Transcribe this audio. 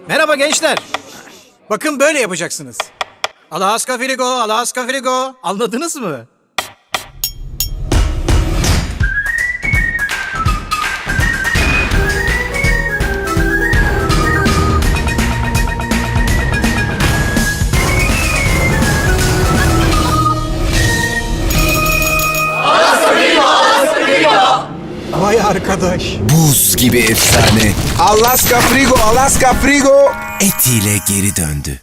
Merhaba gençler. Bakın böyle yapacaksınız. Alaska Frigo, Alaska Frigo. Anladınız mı? Vay arkadaş. Buz gibi efsane Alaska Frigo, Alaska Frigo. etiyle geri döndü.